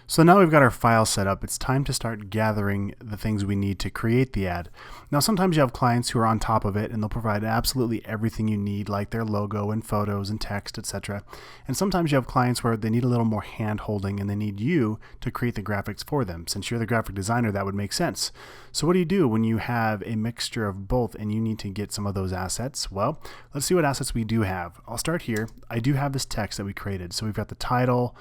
So now we've got our file set up, it's time to start gathering the things we need to create the ad. Now sometimes you have clients who are on top of it and they'll provide absolutely everything you need, like their logo and photos and text, etc. And sometimes you have clients where they need a little more hand holding and they need you to create the graphics for them. Since you're the graphic designer, that would make sense. So what do you do when you have a mixture of both and you need to get some of those assets? Well, let's see what assets we do have. I'll start here. I do have this text that we created. So we've got the title,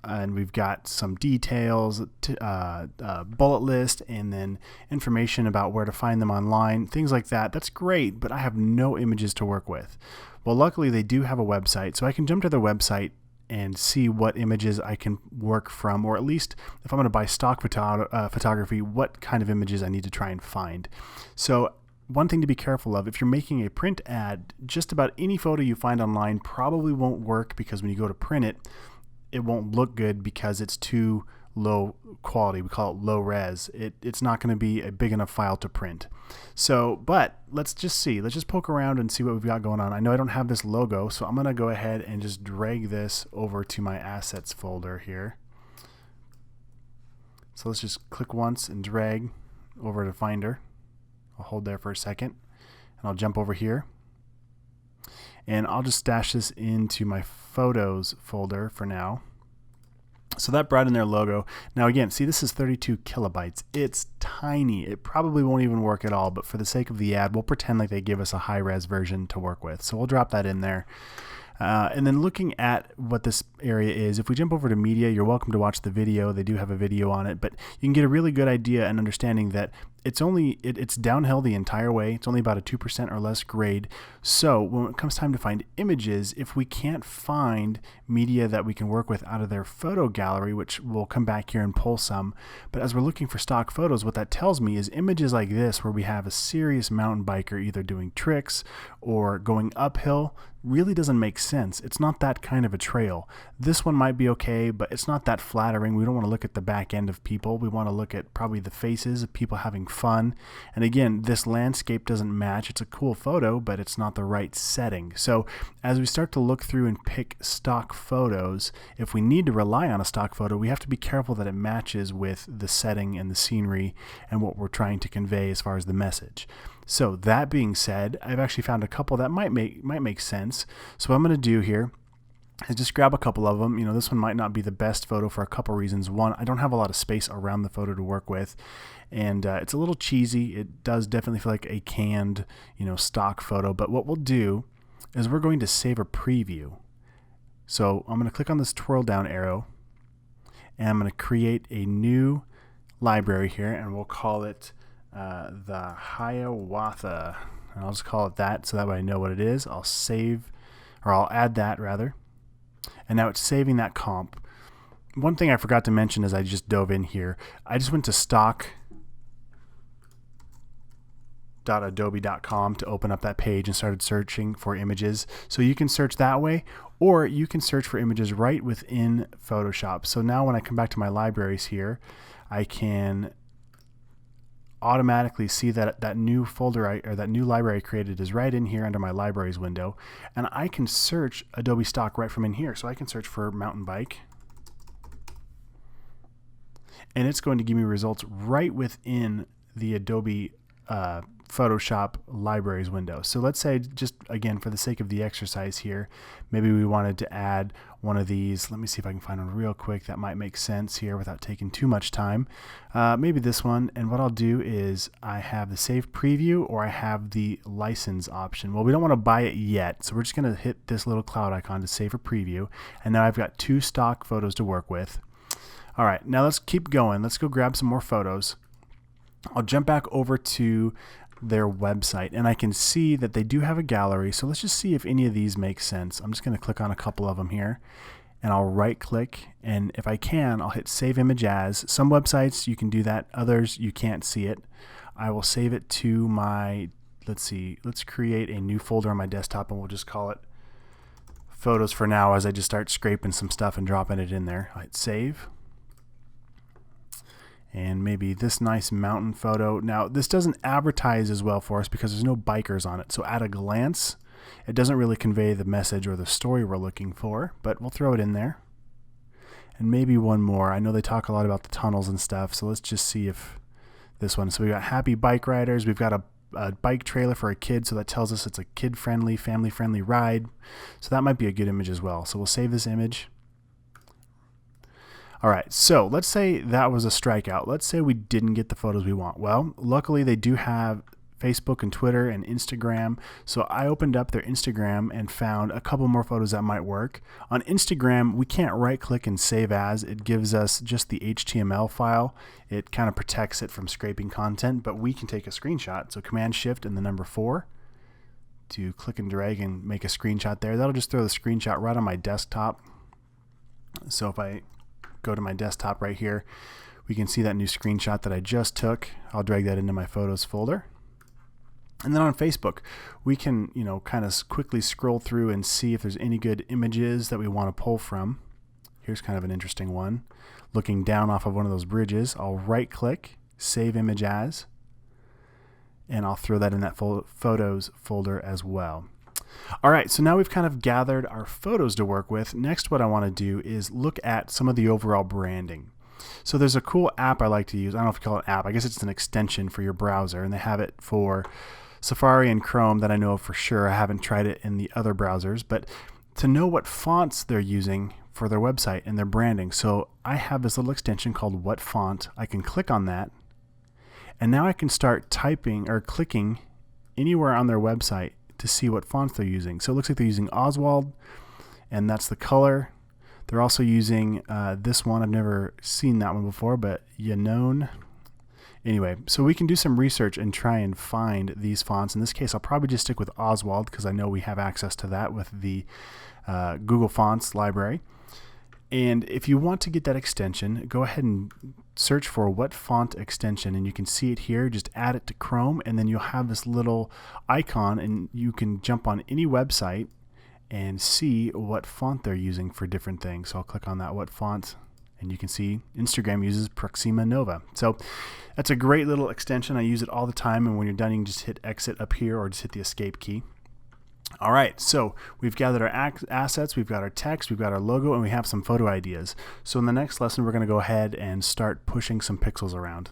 and we've got some details, bullet list, and then information about where to find them online, things like that. That's great, but I have no images to work with. Well, luckily they do have a website, so I can jump to their website and see what images I can work from, or at least if I'm going to buy stock photography, what kind of images I need to try and find. So one thing to be careful of, if you're making a print ad, just about any photo you find online probably won't work, because when you go to print it, it won't look good because it's too low quality. We call it low res. It's not going to be a big enough file to print. So, but let's just poke around and see what we've got going on. I know I don't have this logo, so I'm going to go ahead and just drag this over to my assets folder here. So let's just click once and drag over to Finder. I'll hold there for a second and I'll jump over here. And I'll just stash this into my photos folder for now. So that brought in their logo. Now again, see, this is 32 kilobytes. It's tiny. It probably won't even work at all, but for the sake of the ad, we'll pretend like they give us a high-res version to work with. So we'll drop that in there. And then looking at what this area is, if we jump over to media, you're welcome to watch the video. They do have a video on it, but you can get a really good idea and understanding that it's downhill the entire way. It's only about a 2% or less grade. So when it comes time to find images, if we can't find media that we can work with out of their photo gallery, which we'll come back here and pull some, but as we're looking for stock photos, what that tells me is images like this, where we have a serious mountain biker either doing tricks or going uphill, really doesn't make sense. It's not that kind of a trail. This one might be okay, but it's not that flattering. We don't want to look at the back end of people. We want to look at probably the faces of people having fun. And again, this landscape doesn't match. It's a cool photo, but it's not the right setting. So as we start to look through and pick stock photos, if we need to rely on a stock photo, we have to be careful that it matches with the setting and the scenery and what we're trying to convey as far as the message. So that being said, I've actually found a couple that might make sense. So what I'm going to do here is just grab a couple of them. You know, this one might not be the best photo for a couple reasons. One, I don't have a lot of space around the photo to work with, and it's a little cheesy. It does definitely feel like a canned, stock photo. But what we'll do is we're going to save a preview. So I'm going to click on this twirl down arrow, and I'm going to create a new library here, and we'll call it the Hiawatha. And I'll just call it that, so that way I know what it is. I'll add that rather. And now it's saving that comp. One thing I forgot to mention as I just dove in here, I just went to stock.adobe.com to open up that page and started searching for images. So you can search that way, or you can search for images right within Photoshop. So now when I come back to my libraries here, I can automatically see that new folder or that new library I created is right in here under my libraries window, and I can search Adobe Stock right from in here. So I can search for mountain bike, and it's going to give me results right within the Adobe Photoshop libraries window. So let's say, just again for the sake of the exercise here, maybe we wanted to add one of these. Let me see if I can find one real quick that might make sense here without taking too much time. Maybe this one. And what I'll do is I have the save preview, or I have the license option. Well, we don't want to buy it yet, so we're just going to hit this little cloud icon to save a preview, and now I've got 2 stock photos to work with. All right, now let's keep going. Let's go grab some more photos. I'll jump back over to their website, and I can see that they do have a gallery. So let's just see if any of these make sense. I'm just going to click on a couple of them here, and I'll right click, and if I can, I'll hit save image as. Some websites you can do that, others you can't see it. I will save it to my, let's create a new folder on my desktop, and we'll just call it photos for now, as I just start scraping some stuff and dropping it in there. I'll hit save. And maybe this nice mountain photo. Now, this doesn't advertise as well for us because there's no bikers on it. So at a glance, it doesn't really convey the message or the story we're looking for, but we'll throw it in there. and maybe one more. I know they talk a lot about the tunnels and stuff, so let's just see if this one. So we got happy bike riders. We've got a bike trailer for a kid, so that tells us it's a kid-friendly, family-friendly ride. So that might be a good image as well. So we'll save this image. All right, so let's say that was a strikeout. Let's say we didn't get the photos we want. Well, luckily they do have Facebook and Twitter and Instagram. So I opened up their Instagram and found a couple more photos that might work. On Instagram, we can't right click and save as. It gives us just the HTML file. It kind of protects it from scraping content, but we can take a screenshot. So Command Shift and the number 4 to click and drag and make a screenshot there. That'll just throw the screenshot right on my desktop. So if I go to my desktop right here, we can see that new screenshot that I just took. I'll drag that into my photos folder. And then on Facebook, we can, kind of quickly scroll through and see if there's any good images that we want to pull from. Here's kind of an interesting one. Looking down off of one of those bridges, I'll right click, save image as, and I'll throw that in that photos folder as well. All right, so now we've kind of gathered our photos to work with. Next, what I want to do is look at some of the overall branding. So there's a cool app I like to use. I don't know if you call it an app. I guess it's an extension for your browser, and they have it for Safari and Chrome that I know of for sure. I haven't tried it in the other browsers, but to know what fonts they're using for their website and their branding. So I have this little extension called What Font. I can click on that, and now I can start typing or clicking anywhere on their website to see what fonts they're using. So it looks like they're using Oswald, and that's the color. They're also using this one. I've never seen that one before, but Yanone. Anyway, so we can do some research and try and find these fonts. In this case, I'll probably just stick with Oswald because I know we have access to that with the Google Fonts library. And if you want to get that extension, go ahead and search for What Font extension, and you can see it here. Just add it to Chrome, and then you'll have this little icon, and you can jump on any website and see what font they're using for different things. So I'll click on that What Font, and you can see Instagram uses Proxima Nova. So that's a great little extension. I use it all the time, and when you're done, you can just hit exit up here or just hit the escape key. All right, so we've gathered our assets, we've got our text, we've got our logo, and we have some photo ideas. So in the next lesson, we're going to go ahead and start pushing some pixels around.